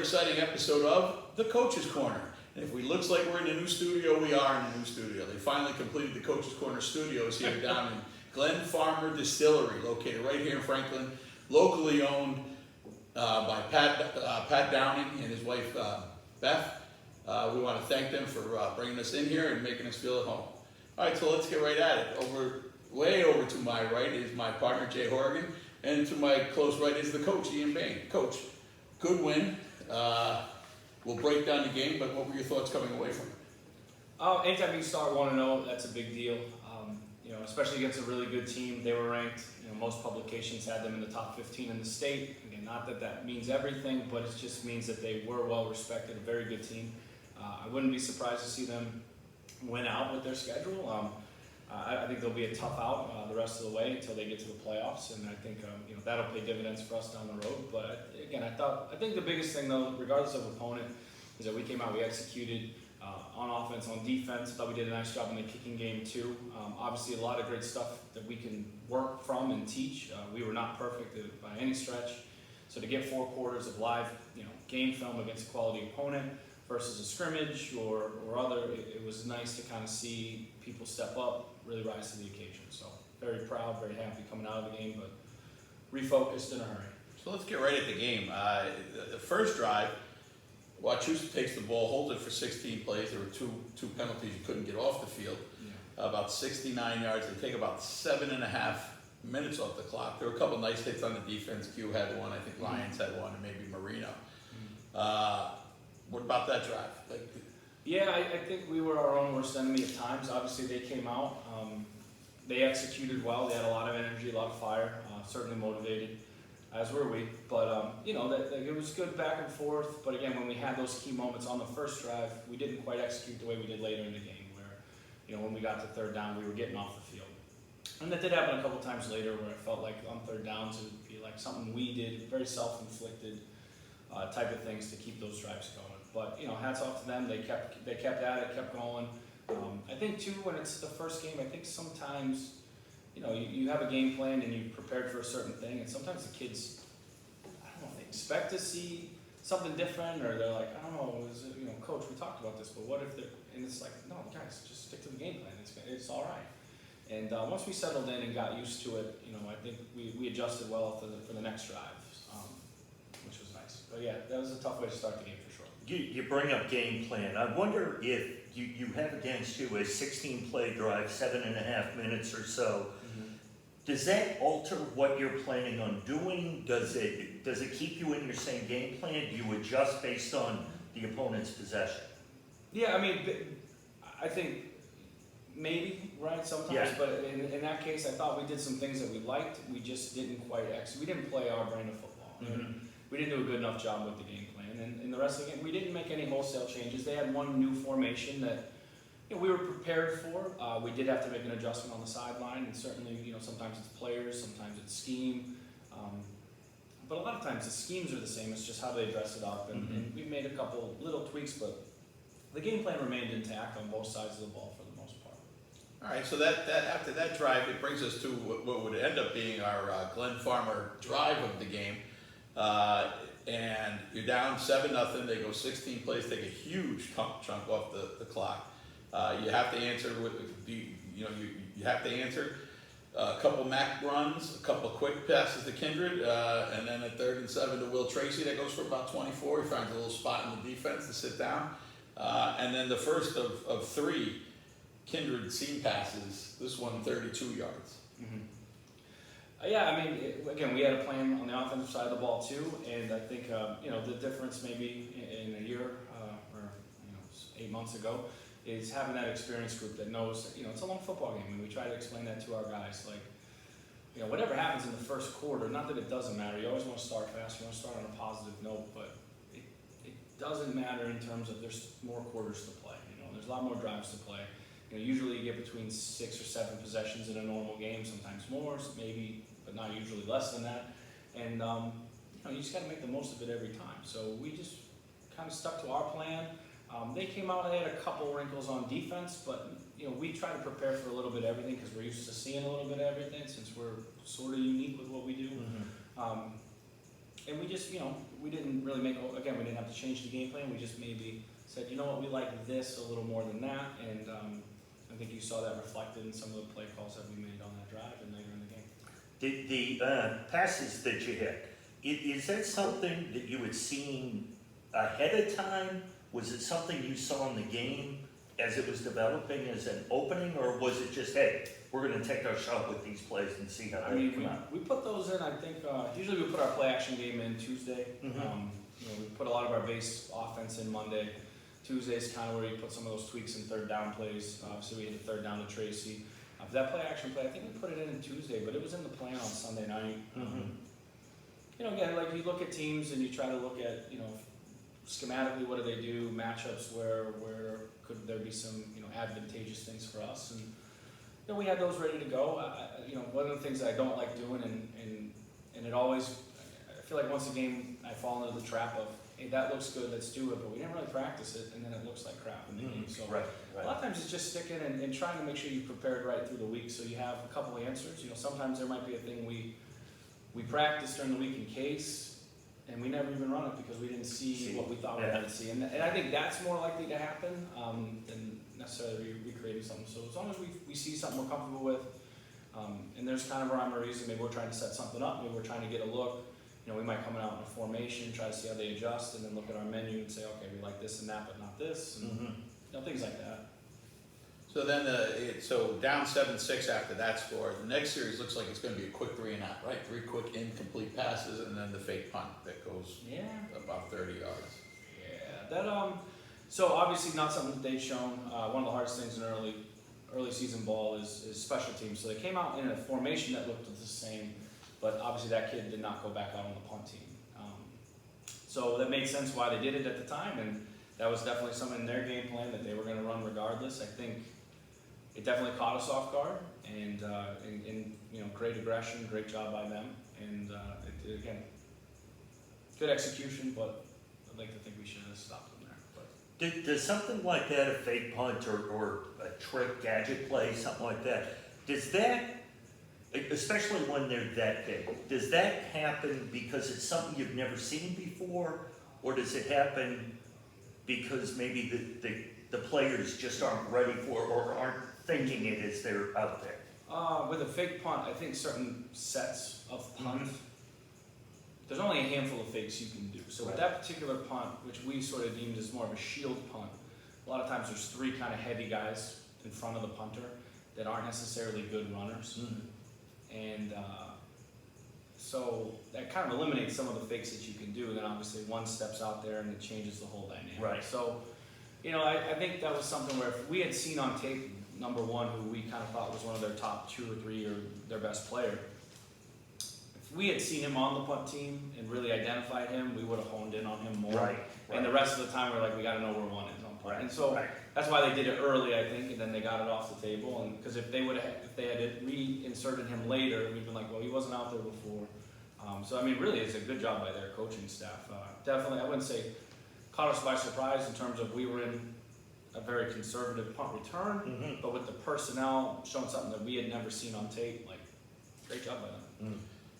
exciting episode of The Coach's Corner. And if we looks like we're in a new studio, we are in a new studio. They finally completed the Coach's Corner studios here down in Glen Farmer Distillery, located right here in Franklin, locally owned by Pat Downing and his wife Beth. We want to thank them for bringing us in here and making us feel at home. All right, so let's get right at it. Way over to my right is my partner, Jay Horgan, and to my close right is the coach, Ian Bain. Coach, good win. We'll break down the game, but what were your thoughts coming away from it? Anytime you start 1-0, that's a big deal. Especially against a really good team. They were ranked. Most publications had them in the top 15 in the state. Again, not that that means everything, but it just means that they were well respected, a very good team. I wouldn't be surprised to see them win out with their schedule. I think they'll be a tough out the rest of the way until they get to the playoffs, and I think that'll pay dividends for us down the road. But again, I think the biggest thing though, regardless of opponent, is that we came out, we executed on offense, on defense. I thought we did a nice job in the kicking game too. Obviously, a lot of great stuff that we can work from and teach. We were not perfect by any stretch, so to get 4 quarters of live, game film against a quality opponent versus a scrimmage or other, it was nice to kind of see people step up, really rise to the occasion. So very proud, very happy coming out of the game, but refocused in a hurry. So let's get right at the game. The first drive, Wachusett takes the ball, holds it for 16 plays. There were two penalties. You couldn't get off the field. Yeah. About 69 yards. They take about 7.5 minutes off the clock. There were a couple nice hits on the defense. Q had one. I think Lyons had one, and maybe Marino. What about that drive? I think we were our own worst enemy at times. Obviously, they came out. They executed well. They had a lot of energy, a lot of fire, certainly motivated, as were we. But, it was good back and forth. But again, when we had those key moments on the first drive, we didn't quite execute the way we did later in the game, where, when we got to third down, we were getting off the field. And that did happen a couple times later where I felt like on third downs it would be like something we did, very self-inflicted type of things to keep those drives going. But, hats off to them. They kept at it, kept going. I think, too, when it's the first game, I think sometimes, you have a game plan and you prepared for a certain thing, and sometimes the kids, I don't know, they expect to see something different, or they're like, I don't know, Coach, we talked about this, but what if they're, and it's like, no, guys, just stick to the game plan. It's all right. And once we settled in and got used to it, I think we adjusted well for the next drive, which was nice. But yeah, that was a tough way to start the game for sure. You bring up game plan. I wonder if you have against you a 16-play drive, 7.5 minutes or so. Mm-hmm. Does that alter what you're planning on doing? Does it keep you in your same game plan? Do you adjust based on the opponent's possession? Yeah, I think maybe, right, sometimes. Yeah. But in that case, I thought we did some things that we liked. We just didn't quite we didn't play our brand of football. Mm-hmm. We didn't do a good enough job with the game plan. And in the rest of the game, we didn't make any wholesale changes. They had one new formation that we were prepared for. We did have to make an adjustment on the sideline, and certainly, sometimes it's players, sometimes it's scheme. But a lot of times the schemes are the same. It's just how they dress it up. And we made a couple little tweaks, but the game plan remained intact on both sides of the ball for the most part. All right, so that after that drive, it brings us to what would end up being our Glen Farmer drive of the game. And you're down 7-0. They go 16 plays, take a huge chunk off the clock. You have to answer you have to answer a couple MAC runs, a couple quick passes to Kindred, and then a 3rd and 7 to Will Tracy that goes for about 24. He finds a little spot in the defense to sit down, and then the first of 3 Kindred seam passes. This one 32 yards. Mm-hmm. Again, we had a plan on the offensive side of the ball too, and I think the difference maybe in a year or 8 months ago is having that experienced group that knows it's a long football game, and we try to explain that to our guys. Like, whatever happens in the first quarter, not that it doesn't matter. You always want to start fast. You want to start on a positive note, but it doesn't matter in terms of there's more quarters to play. There's a lot more drives to play. Usually you get between 6 or 7 possessions in a normal game, sometimes more, maybe, but not usually less than that. And you just got to make the most of it every time. So we just kind of stuck to our plan. They came out and they had a couple wrinkles on defense, but we try to prepare for a little bit of everything because we're used to seeing a little bit of everything since we're sort of unique with what we do. Mm-hmm. and we just, we didn't really we didn't have to change the game plan. We just maybe said, you know what, we like this a little more than that, and I think you saw that reflected in some of the play calls that we made on that drive and later in the game. The passes that you had, is that something that you had seen ahead of time? Was it something you saw in the game as it was developing as an opening, or was it just, hey, we're going to take our shot with these plays and see how they come out? We put those in, I think, usually we put our play action game in Tuesday. Mhm. We put a lot of our base offense in Monday. Tuesday's kind of where you put some of those tweaks in third down plays. Obviously, we hit the third down to Tracy. For that play action play, I think we put it in Tuesday, but it was in the plan on Sunday night. Again, like you look at teams and you try to look at, schematically what do they do, matchups where could there be some, advantageous things for us, and we had those ready to go. One of the things that I don't like doing, and it always, I feel like once a game I fall into the trap of, hey, that looks good, let's do it, but we didn't really practice it, and then it looks like crap in the game. So Right. a lot of times it's just sticking and trying to make sure you prepared right through the week, so you have a couple answers. Sometimes there might be a thing we practiced during the week in case, and we never even run it because we didn't see what we thought we had to see. And I think that's more likely to happen than necessarily recreating something. So as long as we see something we're comfortable with, and there's kind of rhyme or reason, maybe we're trying to set something up, maybe we're trying to get a look. We might come out in a formation, try to see how they adjust, and then look at our menu and say, okay, we like this and that, but not this, and things like that. So then, so down 7-6 after that score. The next series looks like it's going to be a quick 3 and out, right? 3 quick incomplete passes, and then the fake punt that goes about 30 yards. Yeah, that So obviously not something that they've shown. One of the hardest things in early season ball is special teams. So they came out in a formation that looked the same, but obviously that kid did not go back out on the punt team. So that made sense why they did it at the time, and that was definitely something in their game plan that they were going to run regardless. I think it definitely caught us off guard, and great aggression, great job by them, and again, good execution. But I'd like to think we should have stopped them there. But Does something like that, a fake punt or a trick gadget play, something like that, does that, especially when they're that big, does that happen because it's something you've never seen before, or does it happen because maybe the players just aren't ready for it or aren't thinking it as they're out there? With a fake punt, I think certain sets of punt, there's only a handful of fakes you can do. So with that particular punt, which we sort of deemed as more of a shield punt, a lot of times there's 3 kind of heavy guys in front of the punter that aren't necessarily good runners. And so that kind of eliminates some of the fakes that you can do. Then obviously one steps out there and it changes the whole dynamic. Right. So, I think that was something where if we had seen on tape number 1, who we kind of thought was one of their top 2 or 3 or their best player, if we had seen him on the punt team and really identified him, we would have honed in on him more. Right. And the rest of the time we're like, we got to know where 1 is on punt. Right. And so that's why they did it early, I think, and then they got it off the table. And because if they had reinserted him later, we'd been like, well, he wasn't out there before. So really, it's a good job by their coaching staff. Definitely, I wouldn't say caught us by surprise in terms of we were in a very conservative punt return, but with the personnel showing something that we had never seen on tape, great job by them.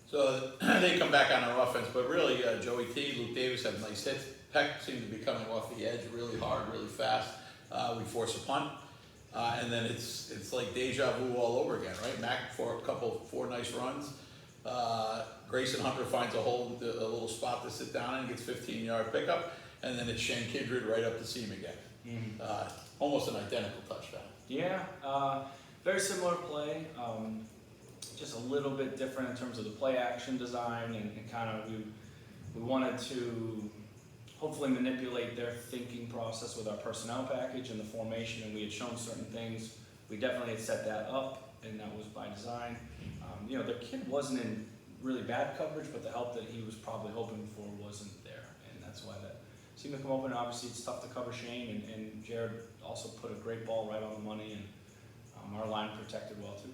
So they come back on our offense, but really Joey T, Luke Davis have nice hits. Peck seemed to be coming off the edge really hard, really fast. We force a punt, and then it's like deja vu all over again, right? Mac for 4 nice runs. Grayson Hunter finds a little spot to sit down and gets 15-yard pickup, and then it's Shane Kindred right up the seam again. Almost an identical touchdown. Yeah, very similar play, just a little bit different in terms of the play action design, and kind of we wanted to hopefully manipulate their thinking process with our personnel package and the formation, and we had shown certain things. We definitely had set that up, and that was by design. The kid wasn't in really bad coverage, but the help that he was probably hoping for wasn't there, and that's why that seemed to come open. Obviously, it's tough to cover Shane, and Jared also put a great ball right on the money, and our line protected well too.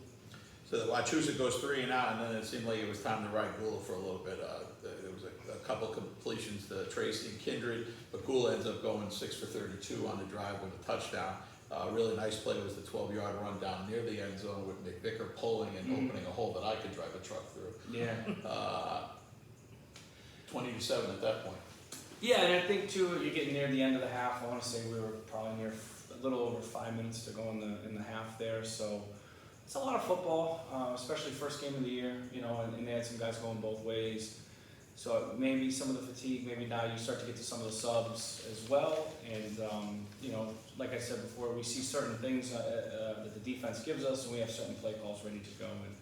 So the Wachusett goes 3 and out, and then it seemed like it was time to ride Gula for a little bit. There was a couple completions to Tracy and Kindred, but Gula ends up going 6 for 32 on the drive with a touchdown. Really nice play was the 12-yard run down near the end zone with McVicker pulling and opening a hole that I could drive a truck through. Yeah. 20-7 at that point. Yeah, and I think too, you're getting near the end of the half. I want to say we were probably near a little over 5 minutes to go in the half there. So it's a lot of football, especially first game of the year, you know, and they had some guys going both ways. So maybe some of the fatigue, maybe now you start to get to some of the subs as well. And, you know, like I said before, we see certain things that the defense gives us, and we have certain play calls ready to go. And,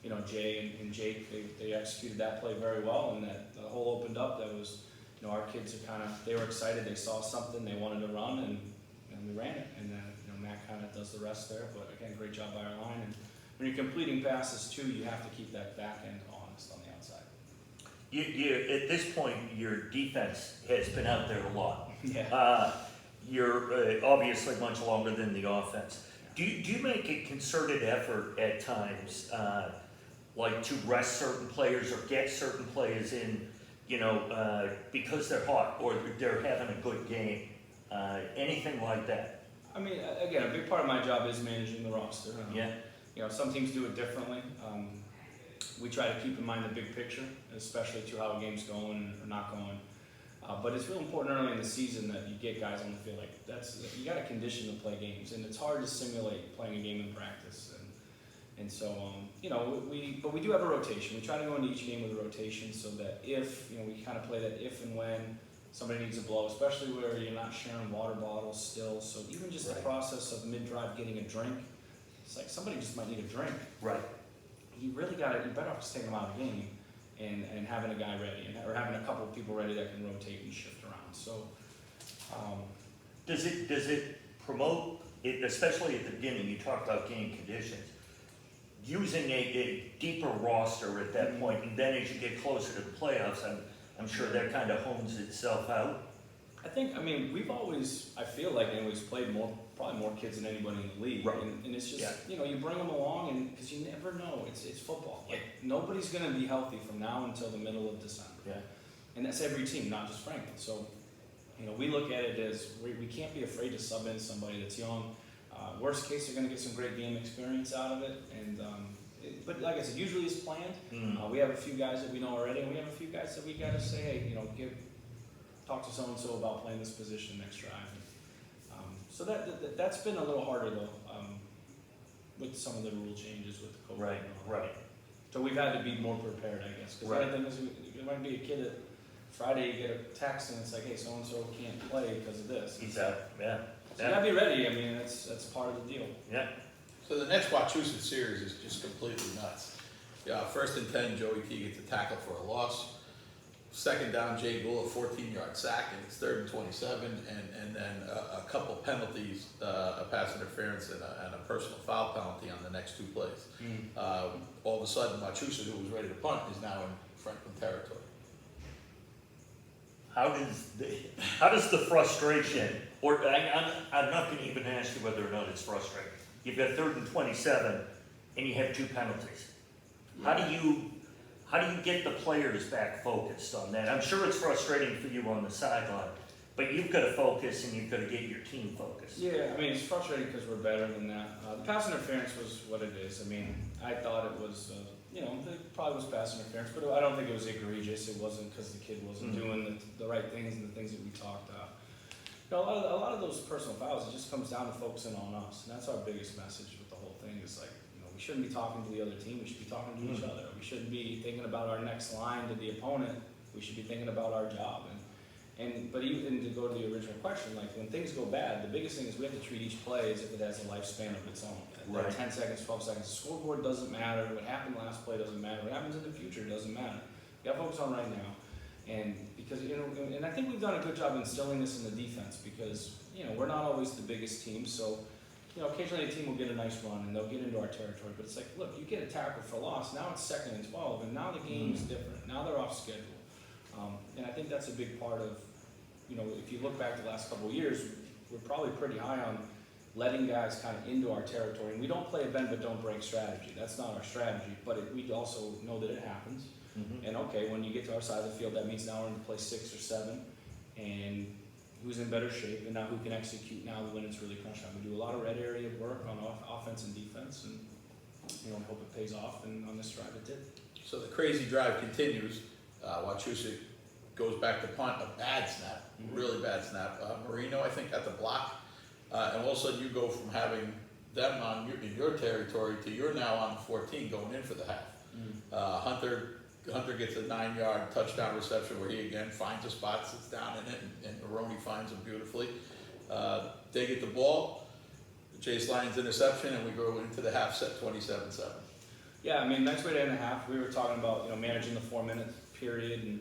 you know, Jay and Jake, they executed that play very well, and that the hole opened up. That was, you know, our kids are they were excited, they saw something, they wanted to run, and we ran it. And then, you know, Matt kind of does the rest there, but again, great job by our line. And when you're completing passes too, you have to keep that back end honest on the outside. At this point, your defense has been out there a lot. Yeah. You're obviously much longer than the offense. Do you make a concerted effort at times, like to rest certain players or get certain players in, you know, because they're hot or they're having a good game? Anything like that? I mean, again, a big part of my job is managing the roster. Yeah. You know, some teams do it differently. We try to keep in mind the big picture, especially to how a game's going or not going. But it's real important early in the season that you get guys on the field. Like you got to condition to play games, and it's hard to simulate playing a game in practice. And so, you know, we do have a rotation. We try to go into each game with a rotation so that if, you know, we kind of play that if and when somebody needs a blow, especially where you're not sharing water bottles still. So even just the process of mid-drive getting a drink, it's like somebody just might need a drink. Right. You really got to, you're better off just taking them out of the game and having a guy ready, or having a couple of people ready that can rotate and shift around. So, does it promote it, especially at the beginning? You talked about game conditions, using a deeper roster at that point, and then as you get closer to the playoffs, I'm sure that kind of hones itself out. I mean, we've always, I feel like, anyways, played probably more kids than anybody in the league. Right. And it's just, you know, you bring them along, and because you never know, it's football. Like, nobody's going to be healthy from now until the middle of December. Yeah. And that's every team, not just Franklin. So, you know, we look at it as we can't be afraid to sub in somebody that's young. Worst case, they're going to get some great game experience out of it. And but like I said, usually it's planned. We have a few guys that we know already, and we have a few guys that we got to say, hey, you know, talk to so-and-so about playing this position next drive. So that's been a little harder, though, with some of the rule changes with the COVID. Right. So we've had to be more prepared, I guess. Because the other thing is, there might be a kid that Friday you get a text and it's like, hey, so-and-so can't play because of this. He's out, yeah. So you gotta be ready. I mean, that's part of the deal. Yeah. So the next Wachusett series is just completely nuts. Yeah, 1st and 10, Joey T gets a tackle for a loss. 2nd down, Jay Gould, a 14-yard sack, and it's 3rd and 27, and then a couple penalties, a pass interference and a personal foul penalty on the next 2 plays. All of a sudden, Wachusett, who was ready to punt, is now in Franklin territory. How does the frustration, or I'm not going to even ask you whether or not it's frustrating. You've got 3rd and 27, and you have 2 penalties. How do you get the players back focused on that? I'm sure it's frustrating for you on the sideline, but you've got to focus and you've got to get your team focused. Yeah, I mean, it's frustrating because we're better than that. The pass interference was what it is. I mean, I thought it was, you know, it probably was pass interference, but I don't think it was egregious. It wasn't because the kid wasn't doing the right things and the things that we talked about. You know, a lot of those personal fouls, it just comes down to focusing on us, and that's our biggest message with the whole thing. Is like, you know, we shouldn't be talking to the other team. We should be talking to each other. We shouldn't be thinking about our next line to the opponent. We should be thinking about our job. But even to go to the original question, like when things go bad, the biggest thing is we have to treat each play as if it has a lifespan of its own. Right. 10 seconds, 12 seconds. The scoreboard doesn't matter. What happened last play doesn't matter. What happens in the future doesn't matter. You got to focus on right now. And because, you know, and I think we've done a good job instilling this in the defense because, you know, we're not always the biggest team. So, you know, occasionally a team will get a nice run and they'll get into our territory. But it's like, look, you get a tackle for loss. Now it's 2nd and 12, and now the game's different. Now they're off schedule. And I think that's a big part of, you know, if you look back the last couple of years, we're probably pretty high on letting guys kind of into our territory. And we don't play a bend but don't break strategy. That's not our strategy, but we also know that it happens. And okay, when you get to our side of the field, that means now we're going to play 6 or 7, and who's in better shape, and now who can execute now when it's really crunch time. We do a lot of red area work on offense and defense, and you know, hope it pays off. And on this drive, it did. So the crazy drive continues. Wachusett goes back to punt, a bad snap, really bad snap. Marino, I think, got the block, and all of a sudden you go from having them in your territory to you're now on the 14 going in for the half. Hunter gets a 9-yard touchdown reception where he again finds a spot, sits down in it, and Maroney finds him beautifully. They get the ball, Chase Lyons interception, and we go into the half set 27-7. Yeah, I mean, next way to end the half, we were talking about, managing the 4-minute period, and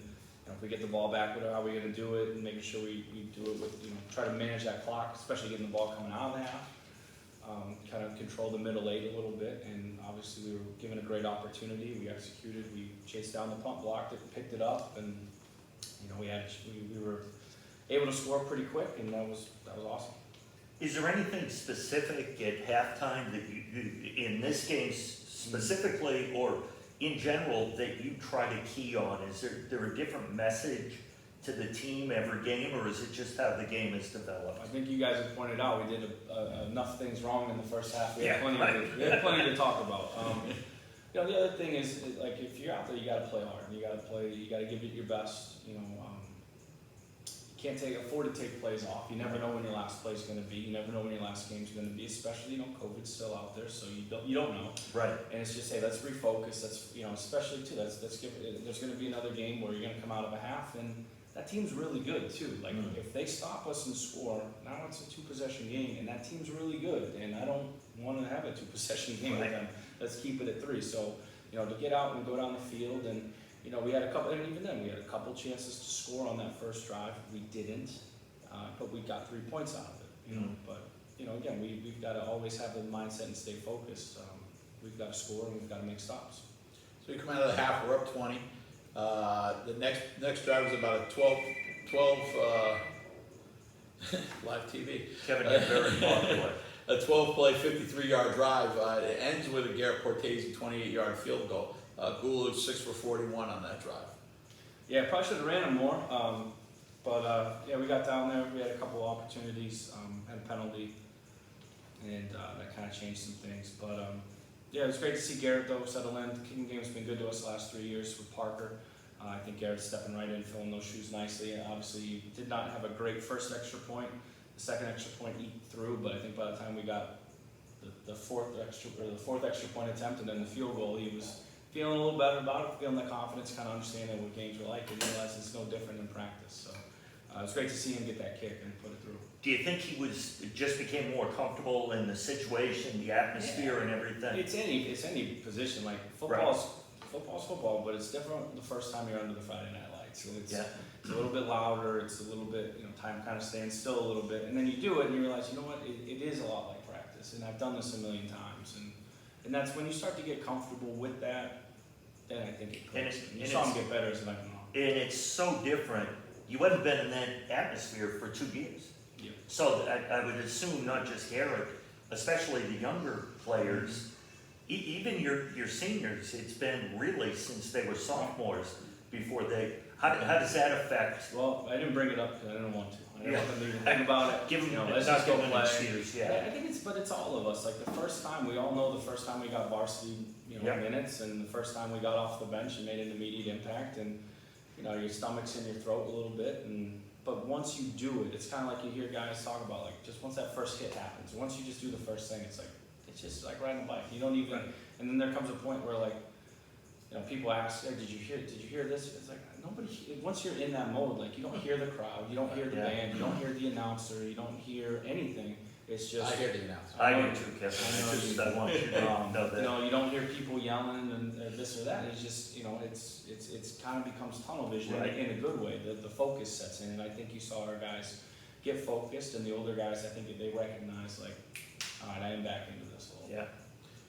if we get the ball back, how are we going to do it, and making sure we do it with, try to manage that clock, especially getting the ball coming out of the half. Kind of control the middle 8 a little bit, and obviously we were given a great opportunity. We executed, we chased down the punt, blocked it, picked it up, and we were able to score pretty quick, and that was awesome. Is there anything specific at halftime that you in this game specifically, or in general, that you try to key on? Is there a different message to the team every game, or is it just how the game is developed? I think you guys have pointed out we did enough things wrong in the first half. We had plenty to talk about. The other thing is like if you're out there, you got to play hard. You got to give it your best. You can't afford to take plays off. You never know when your last play is going to be. You never know when your last game is going to be. Especially COVID's still out there, so you don't know. Right. And it's just let's refocus. Let's especially too. Let's give. There's going to be another game where you're going to come out of a half and. That team's really good too. Like if they stop us and score, now it's a 2-possession game, and that team's really good. And I don't want to have a 2-possession game with them. Let's keep it at 3. So to get out and go down the field, and we had a couple, and even then we had a couple chances to score on that first drive. We didn't, but we got 3 points out of it. But again, we've got to always have the mindset and stay focused. We've got to score and we've got to make stops. So you come out of the half, we're up 20. The next drive was about a 12 live TV. Kevin, you're very popular. A 12-play, 53-yard drive. It ends with a Garrett Portese 28-yard field goal. Gould 6 for 41 on that drive. Yeah, probably should have ran him more. But we got down there. We had a couple of opportunities, had a penalty, and that kind of changed some things. But it was great to see Garrett though settle in. The kicking game's been good to us the last 3 years with Parker. I think Garrett's stepping right in, filling those shoes nicely. And obviously, he did not have a great first extra point. The second extra point eked through, but I think by the time we got the fourth extra point attempt and then the field goal, he was feeling a little better about it, feeling the confidence, kind of understanding what games were like, and realizing it's no different than practice. So it was great to see him get that kick and put it through. Do you think he just became more comfortable in the situation, the atmosphere, and everything? It's any position. Like football's football, but it's different the first time you're under the Friday Night Lights. So it's a little bit louder. It's a little bit time kind of stands still a little bit, and then you do it and you realize what it is a lot like practice, and I've done this a million times, and that's when you start to get comfortable with that. Then I think it clicks. And you saw him get better as the night went on. And it's so different. You hadn't been in that atmosphere for 2 years. Yeah. So I would assume not just Garrett, especially the younger players, even your seniors, it's been really since they were sophomores before they. How does that affect? Well, I didn't bring it up because I didn't want to. I didn't want them to even think about it. Give them, let's just go play. Excuse, I think it's all of us. Like the first time, we all know the first time we got varsity, minutes, and the first time we got off the bench and made an immediate impact, and your stomach's in your throat a little bit, but once you do it, it's kind of like you hear guys talk about, like just once that first hit happens, once you just do the first thing, it's just like riding a bike. You don't even, and then there comes a point where people ask, hey, did you hear this? It's like nobody. Once you're in that mode, you don't hear the crowd, you don't hear the band, you don't hear the announcer, you don't hear anything. It's just. I hear the announcer. I do too, Kevin. I want you to know that. You don't hear people yelling and this or that. It's just it's kind of becomes tunnel vision in a good way. The focus sets in, and I think you saw our guys get focused, and the older guys, I think they recognize all right, I am back into this a little. Yeah.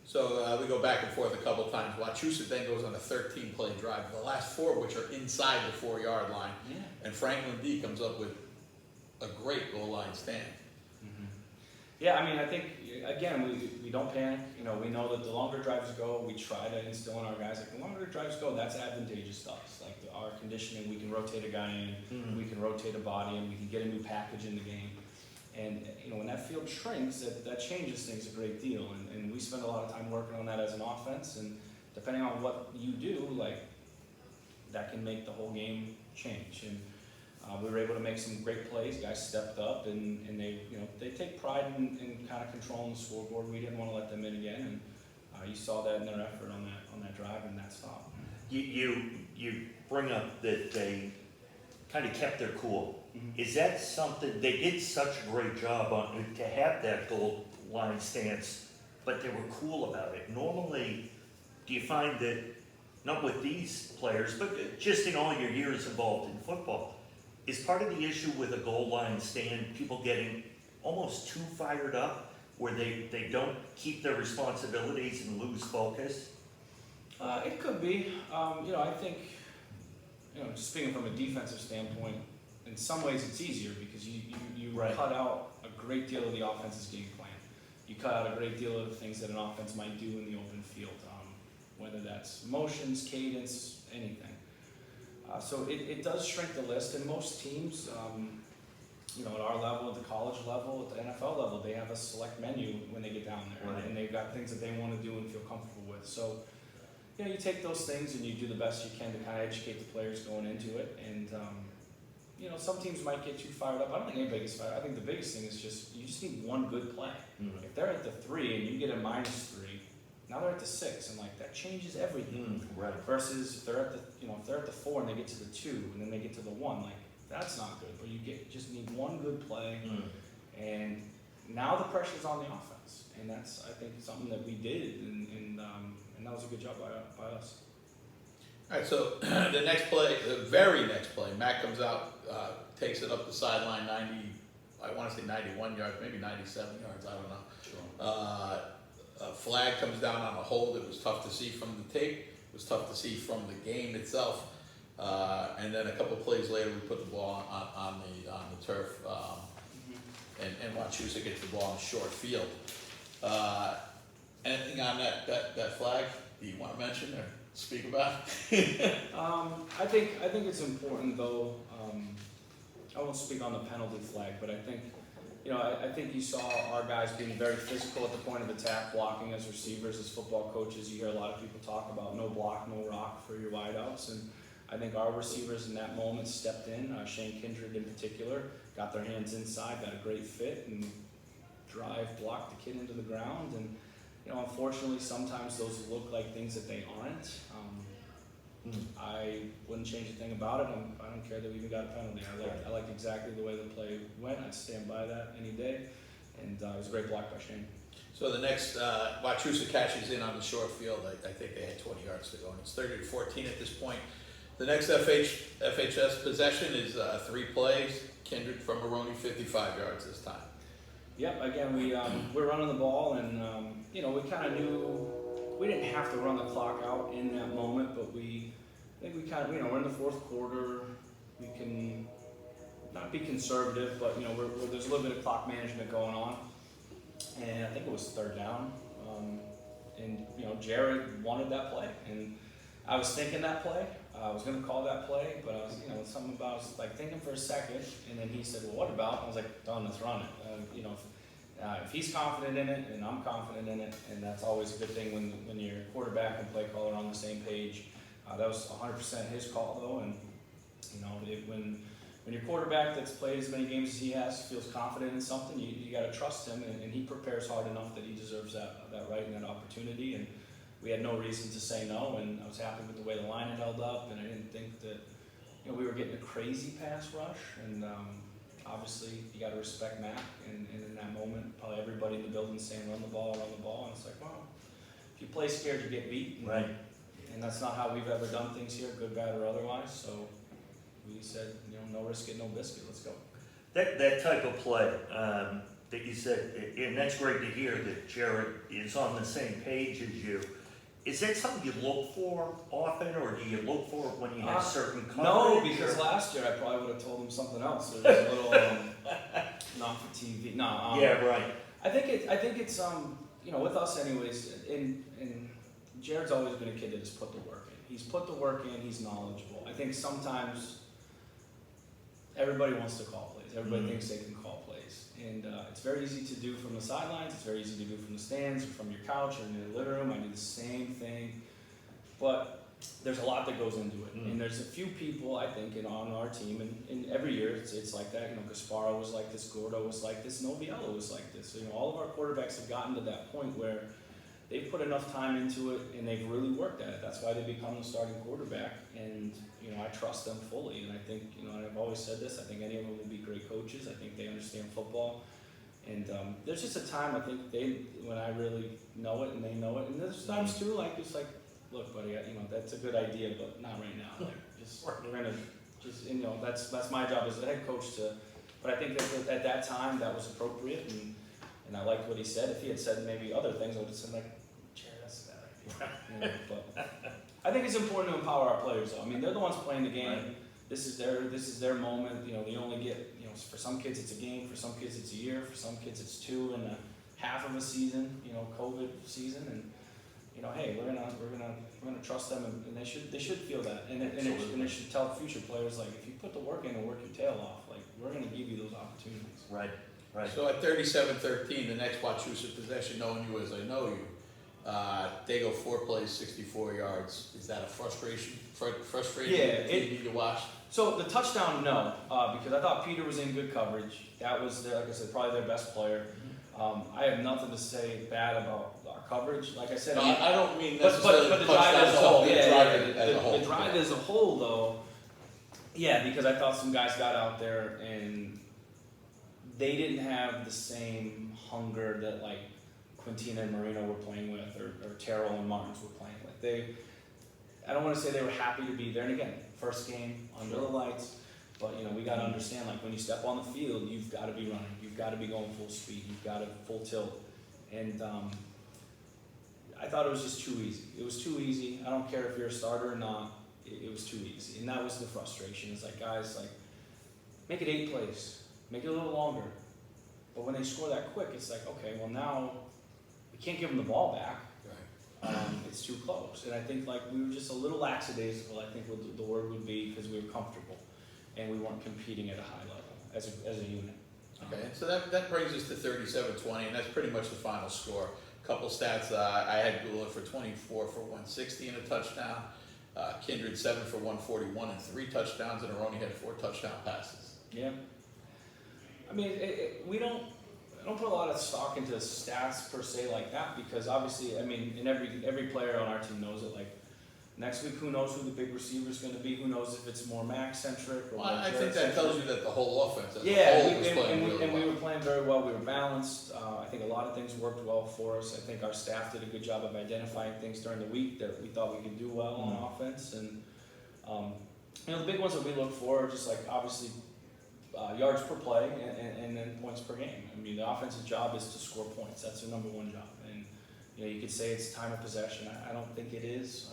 So we go back and forth a couple of times. Wachusett then goes on a 13-play drive, the last 4 which are inside the 4-yard line. Yeah. And Franklin D comes up with a great goal line stand. Mm-hmm. Yeah, I mean, I think, again, we don't panic. We know that the longer drives go, we try to instill in our guys, the longer drives go, that's advantageous to us. Our conditioning, we can rotate a guy in, we can rotate a body in, we can get a new package in the game. And when that field shrinks, that changes things a great deal. And we spend a lot of time working on that as an offense. And depending on what you do, that can make the whole game change. And we were able to make some great plays. Guys stepped up, and they, they take pride in kind of controlling the scoreboard. We didn't want to let them in again, and you saw that in their effort on that drive and that stop. You bring up that they kind of kept their cool. Mm-hmm. Is that something, they did such a great job on to have that goal line stance, but they were cool about it. Normally, do you find that, not with these players, but just in all your years involved in football, is part of the issue with a goal line stand people getting almost too fired up, where they don't keep their responsibilities and lose focus? It could be. I think, speaking from a defensive standpoint, in some ways it's easier because you Right. cut out a great deal of the offense's game plan. You cut out a great deal of the things that an offense might do in the open field, whether that's motions, cadence, anything. So it does shrink the list, and most teams, at our level, at the college level, at the NFL level, they have a select menu when they get down there, Right. and they've got things that they want to do and feel comfortable with. So, you take those things and you do the best you can to kind of educate the players going into it. And, some teams might get you fired up. I don't think anybody gets fired up. I think the biggest thing is you just need one good play. Mm. If they're at the 3 and you get a -3, now they're at the 6, and that changes everything. Right. Versus if they're at the 4 and they get to the 2 and then they get to the 1, that's not good. But you just need one good play, and now the pressure's on the offense, and that's, I think, something that we did, and that was a good job by us. All right, so the next play, the very next play, Matt comes out, takes it up the sideline 90, I want to say 91 yards, maybe 97 yards, I don't know. Sure. A flag comes down on a hold. It was tough to see from the tape. It was tough to see from the game itself. And then a couple plays later, we put the ball on the turf, and Wachusett gets the ball in short field. Anything on that flag do you want to mention or speak about? I think it's important, though. I won't speak on the penalty flag, but I think, I think you saw our guys being very physical at the point of attack, blocking as receivers, as football coaches. You hear a lot of people talk about no block, no rock for your wideouts, and I think our receivers in that moment stepped in. Shane Kindred in particular got their hands inside, got a great fit, and blocked the kid into the ground. And unfortunately, sometimes those look like things that they aren't. I wouldn't change a thing about it. I don't care that we even got a penalty. I liked exactly the way the play went. I'd stand by that any day. And it was a great block by Shane. So the next, Wachusett catches in on the short field. I think they had 20 yards to go, and it's 30-14 at this point. The next FHS possession is 3 plays. Kindred from Maroney, 55 yards this time. Yep, again, we're running the ball, and we kind of knew we didn't have to run the clock out in that moment, but I think we kind of, we're in the 4th quarter. We can not be conservative, but there's a little bit of clock management going on, and I think it was 3rd down, and Jared wanted that play, and I was thinking that play. I was going to call that play, but I was, something about, I was thinking for a second, and then he said, well, what about? I was like, done, let's run it. If he's confident in it, and I'm confident in it, and that's always a good thing when your quarterback and play caller are on the same page. That was 100% his call, though, and, when your quarterback that's played as many games as he has feels confident in something, you got to trust him, and he prepares hard enough that he deserves that right and that opportunity, and we had no reason to say no, and I was happy with the way the line had held up, and I didn't think that we were getting a crazy pass rush, and obviously you got to respect Mac, and in that moment, probably everybody in the building saying run the ball, and it's like, well, if you play scared, you get beat, Right. And that's not how we've ever done things here, good, bad, or otherwise. So we said, no risk it, no biscuit, let's go. That type of play that you said, and that's great to hear that Jared is on the same page as you. Is that something you look for often, or do you look for it when you have certain coverage? No, because last year I probably would have told him something else. It was a little not for TV. No. Yeah, right. I think it's with us anyways. And Jared's always been a kid that has put the work in. He's put the work in. He's knowledgeable. I think sometimes everybody wants to call plays. Everybody thinks they can call plays, and it's very easy to do from the sidelines. It's very easy to do from the stands or from your couch or in your living room. I do the same thing, but there's a lot that goes into it, Mm. and there's a few people I think on our team, and every year it's like that. You know, Gasparo was like this, Gordo was like this, Noviello was like this. So, you know, all of our quarterbacks have gotten to that point where they've put enough time into it and they've really worked at it. That's why they become the starting quarterback, and you know, I trust them fully. And I think, you know, and I've always said this, I think any of them will be great coaches. I think they understand football. And there's just a time I think when I really know it and they know it. And there's times too, like, it's like, look, buddy, you know, that's a good idea, but not right now. Like, we're gonna just, you know, that's my job as a head coach to. But I think that at that time that was appropriate, and I liked what he said. If he had said maybe other things, I would have said like, Chair, that's a bad idea. You know, but I think it's important to empower our players, though. I mean, they're the ones playing the game. Right. This is their moment. You know, they only get, you know, for some kids it's a game, for some kids it's a year, for some kids it's 2 and a half of a season. You know, COVID season, and you know, hey, we're gonna trust them, and they should feel that, and it should tell future players, like, if you put the work in and work your tail off, like, we're gonna give you those opportunities. Right, right. So at 37-13, the next Wachusett possession, knowing you as I know you, they go 4 plays, 64 yards. Is that a frustrating Yeah, you need to watch? So the touchdown, no, because I thought Peter was in good coverage. That was, like I said, probably their best player. I have nothing to say bad about our coverage. Like I said, No, I don't mean but necessarily the drive as a whole, the the drive as a whole, though, yeah, because I thought some guys got out there and they didn't have the same hunger that like Quintina and Marino were playing with, or Terrell and Martins were playing with. I don't want to say they were happy to be there, and again, first game under the lights. But you know, we got to understand, like, when you step on the field, you've got to be running, you've got to be going full speed, you've got to full tilt, and I thought it was just too easy. It was too easy. I don't care if you're a starter or not. It was too easy, and that was the frustration. It's like, guys, like, make it 8 plays, make it a little longer. But when they score that quick, it's like, okay, well now we can't give them the ball back. It's too close, and I think like we were just a little lackadaisical. I think what the word would be, because we were comfortable. And we weren't competing at a high level as a unit. Okay, so that brings us to 37-20, and that's pretty much the final score. Couple stats, I had Gula for 24 for 160 and a touchdown. Kindred 7 for 141 and 3 touchdowns, and Aroni had 4 touchdown passes. Yeah. I mean, I don't put a lot of stock into stats per se like that, because obviously, I mean, and every player on our team knows it. Like, next week, who knows who the big receiver is going to be? Who knows if it's more Max-centric or Well, more I think that Jared-centric. tells you that the whole offense as a Yeah, whole was playing really and we well. were playing very well. We were balanced. I think a lot of things worked well for us. I think our staff did a good job of identifying things during the week that we thought we could do well on offense. And you know, the big ones that we look for are just like, obviously, yards per play and then points per game. I mean, the offensive job is to score points. That's their number one job. And you know, you could say it's time of possession. I don't think it is.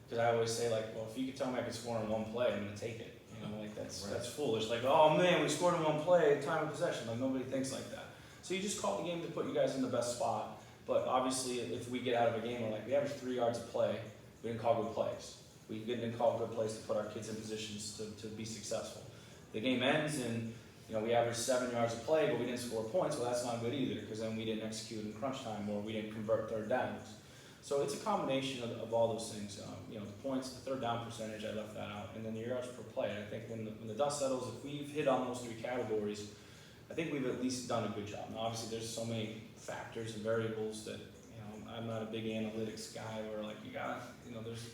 Because I always say, like, well, if you could tell me I could score in 1 play, I'm going to take it. You know, like, that's foolish. Like, oh man, we scored in 1 play, time of possession. Like, nobody thinks like that. So you just call the game to put you guys in the best spot. But obviously, if we get out of a game, we're like, we averaged 3 yards a play. We didn't call good plays. We didn't call good plays to put our kids in positions to be successful. The game ends and, you know, we averaged 7 yards a play, but we didn't score points. Well, that's not good either, because then we didn't execute in crunch time, or we didn't convert third downs. So it's a combination of all those things. You know, the points, the third down percentage, I left that out, and then the yards per play. I think when the dust settles, if we've hit on those 3 categories, I think we've at least done a good job. Now, obviously, there's so many factors and variables that, you know, I'm not a big analytics guy where, like, you gotta, you know, there's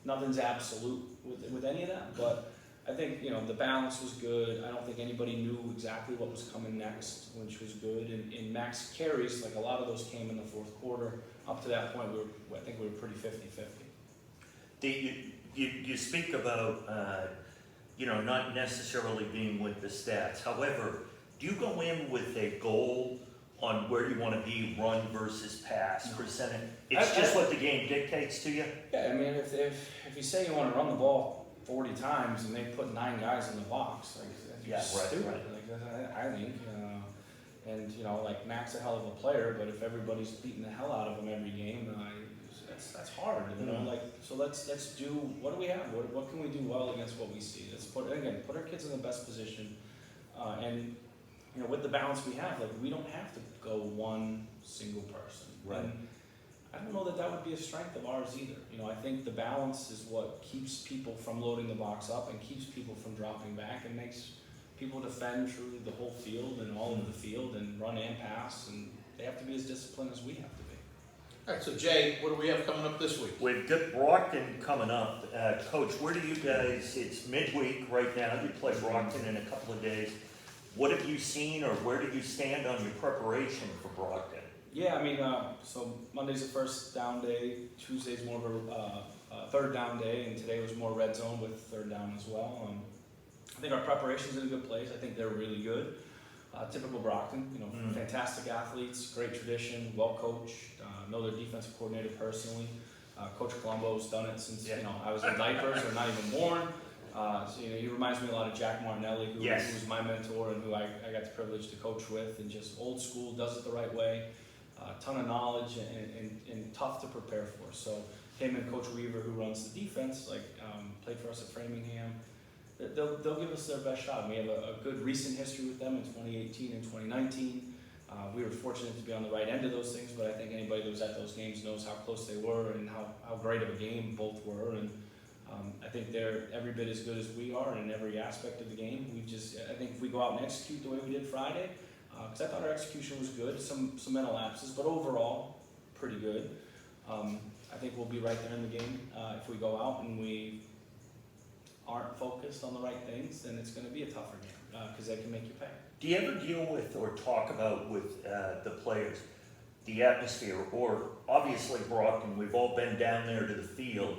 nothing's absolute with any of that, but I think, you know, the balance was good. I don't think anybody knew exactly what was coming next, which was good. And max carries, like, a lot of those came in the 4th quarter. Up to that point, I think we were pretty 50-50. You speak about, you know, not necessarily being with the stats. However, do you go in with a goal on where you want to be, run versus pass percentage? It's just what the game dictates to you? Yeah, I mean, if you say you want to run the ball 40 times and they put 9 guys in the box, like, that's just stupid. Right. Like, I think, and you know, like, Mac's a hell of a player, but if everybody's beating the hell out of him every game, that's hard. You know, like, so let's do, what do we have? What can we do well against what we see? Let's put our kids in the best position, and you know, with the balance we have, like, we don't have to go one single person. Right. And I don't know that that would be a strength of ours either. You know, I think the balance is what keeps people from loading the box up and keeps people from dropping back and makes people defend truly the whole field and all of the field and run and pass, and they have to be as disciplined as we have to be. All right, so Jay, what do we have coming up this week? We've got Brockton coming up. Coach, where do you guys, it's midweek right now, you play Brockton in a couple of days. What have you seen, or where do you stand on your preparation for Brockton? Yeah, I mean, so Monday's the first down day, Tuesday's more of a third down day, and today was more red zone with third down as well. I think our preparation's in a good place. I think they're really good. Typical Brockton, you know, fantastic athletes, great tradition, well coached. Know their defensive coordinator personally. Coach Colombo's done it since you know I was in diapers or not even born. So you know, he reminds me a lot of Jack Martinelli, who was my mentor and who I got the privilege to coach with, and just old school, does it the right way. Ton of knowledge and tough to prepare for. So him and Coach Weaver, who runs the defense, played for us at Framingham. They'll give us their best shot. We have a good recent history with them in 2018 and 2019. We were fortunate to be on the right end of those things, but I think anybody that was at those games knows how close they were and how great of a game both were. And I think they're every bit as good as we are in every aspect of the game. I think if we go out and execute the way we did Friday, because I thought our execution was good, some mental lapses, but overall, pretty good. I think we'll be right there in the game. If we go out and we aren't focused on the right things, then it's going to be a tougher game because they can make you pay. Do you ever deal with or talk about with the players the atmosphere? Or obviously Brockton, we've all been down there to the field.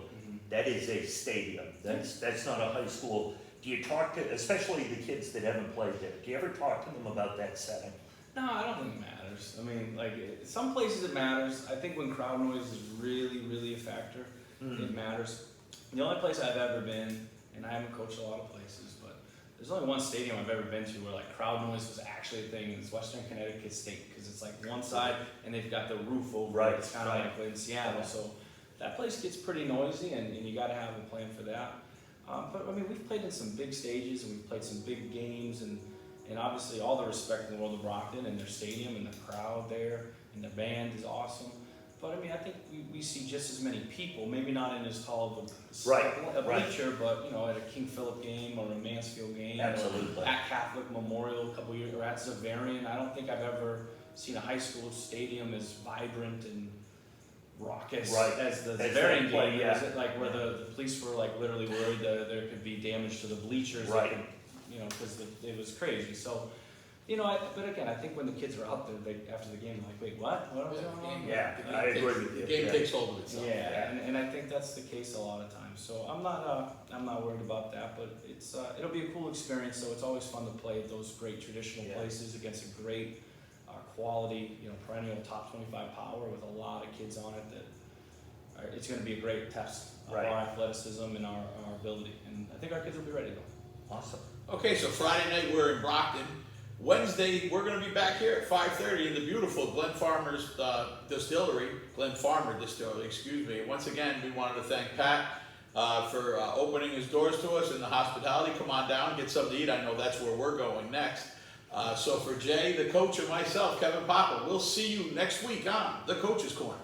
That is a stadium. That's not a high school. Do you talk to, especially the kids that haven't played there, do you ever talk to them about that setting? No, I don't think it matters. I mean, some places it matters. I think when crowd noise is really, really a factor, it matters. The only place I've ever been, and I haven't coached a lot of places, but there's only one stadium I've ever been to where crowd noise was actually a thing. It's Western Connecticut State, because it's one side and they've got the roof over it. It's kind of like in Seattle. So that place gets pretty noisy, and you got to have a plan for that. But I mean, we've played in some big stages and we've played some big games, and obviously all the respect in the world of Brockton and their stadium and the crowd there, and the band is awesome. But I mean, I think we see just as many people, maybe not in as tall of a bleacher, but you know, at a King Philip game or a Mansfield game, or at Catholic Memorial a couple years, or at Zavarian. I don't think I've ever seen a high school stadium as vibrant and raucous as the Zavarian game. Is it where the police were literally worried that there could be damage to the bleachers? You know, because it was crazy. So, you know, but again, I think when the kids are out there, after the game, they're wait, what? What was going on? Yeah, I agree with you. The game takes hold of itself. Yeah, and I think that's the case a lot of times. So I'm not worried about that, but it'll be a cool experience. So it's always fun to play at those great traditional places against a great quality, you know, perennial top 25 power with a lot of kids on it. It's going to be a great test of our athleticism and our ability, and I think our kids will be ready to go. Awesome. Okay, so Friday night we're in Brockton. Wednesday we're going to be back here at 5:30 in the beautiful Glen Farmer Distillery. Excuse me. Once again, we wanted to thank Pat for opening his doors to us and the hospitality. Come on down, get something to eat. I know that's where we're going next. So for Jay, the coach, and myself, Kevin Papa, we'll see you next week on the Coach's Corner.